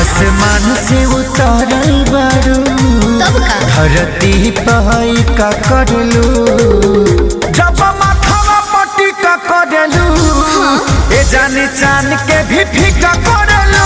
आसमान से उतरल बारू तब का धरती पहाई का करलू जब माथवा पट्टी का करलू ए जाने चान के भी फीका करलू